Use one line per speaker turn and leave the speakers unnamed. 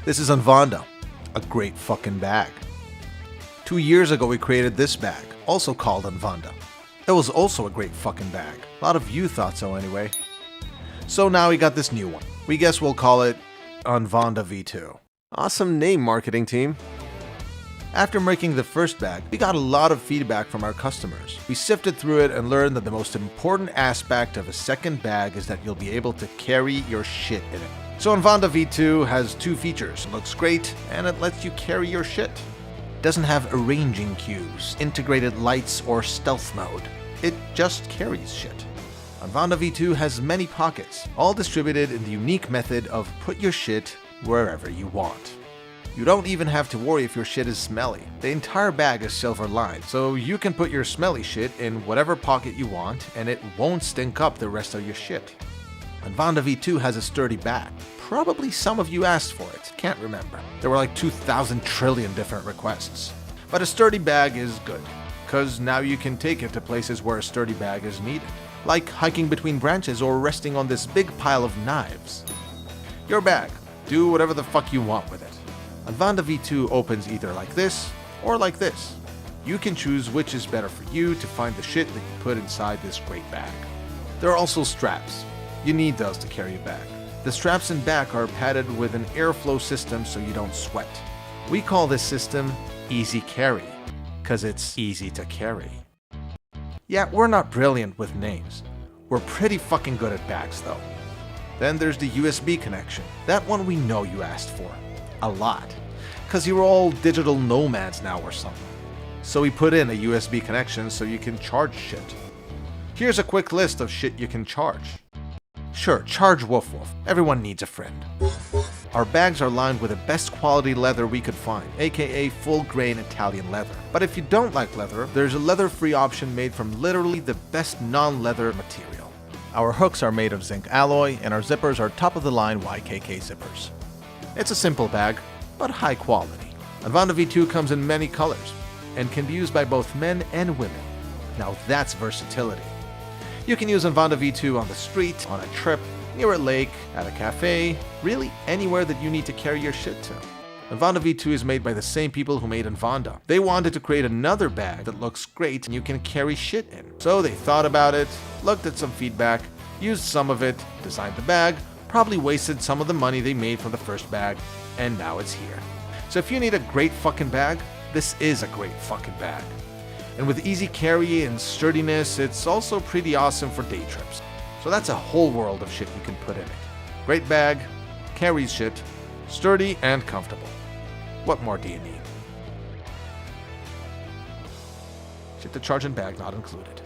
This is Anvanda, a great fucking bag. 2 years ago we created this bag, also called Anvanda. It was also a great fucking bag. A lot of you thought so anyway. So now we got this new one. We guess we'll call it Anvanda V2. Awesome name, marketing team. After making the first bag, we got a lot of feedback from our customers. We sifted through it and learned that the most important aspect of a second bag is that you'll be able to carry your shit in it. So Anvanda V2 has two features. It looks great and it lets you carry your shit. It doesn't have arranging cues, integrated lights, or stealth mode. It just carries shit. Anvanda V2 has many pockets, all distributed in the unique method of put your shit wherever you want. You don't even have to worry if your shit is smelly. The entire bag is silver lined, so you can put your smelly shit in whatever pocket you want and it won't stink up the rest of your shit. Anvanda V2 has a sturdy back. Probably some of you asked for it, can't remember. There were like 2,000 trillion different requests. But a sturdy bag is good, cause now you can take it to places where a sturdy bag is needed. Like hiking between branches or resting on this big pile of knives. Your bag, do whatever the fuck you want with it. Anvanda V2 opens either like this or like this. You can choose which is better for you to find the shit that you put inside this great bag. There are also straps. You need those to carry a bag. The straps and back are padded with an airflow system so you don't sweat. We call this system Easy Carry, cause it's easy to carry. Yeah, we're not brilliant with names. We're pretty fucking good at bags though. Then there's the USB connection. That one we know you asked for. A lot. Cause you're all digital nomads now or something. So we put in a USB connection so you can charge shit. Here's a quick list of shit you can charge. Sure, charge Woof Woof. Everyone needs a friend. Our bags are lined with the best quality leather we could find, aka full grain Italian leather. But if you don't like leather, there's a leather-free option made from literally the best non-leather material. Our hooks are made of zinc alloy and our zippers are top-of-the-line YKK zippers. It's a simple bag, but high quality. Anvanda V2 comes in many colors and can be used by both men and women. Now that's versatility. You can use Anvanda V2 on the street, on a trip, near a lake, at a cafe, really anywhere that you need to carry your shit to. Anvanda V2 is made by the same people who made Anvanda. They wanted to create another bag that looks great and you can carry shit in. So they thought about it, looked at some feedback, used some of it, designed the bag, probably wasted some of the money they made from the first bag, and now it's here. So if you need a great fucking bag, this is a great fucking bag. And with easy carry and sturdiness, it's also pretty awesome for day trips. So that's a whole world of shit you can put in it. Great bag, carries shit, sturdy and comfortable. What more do you need? Shit to charge and bag not included.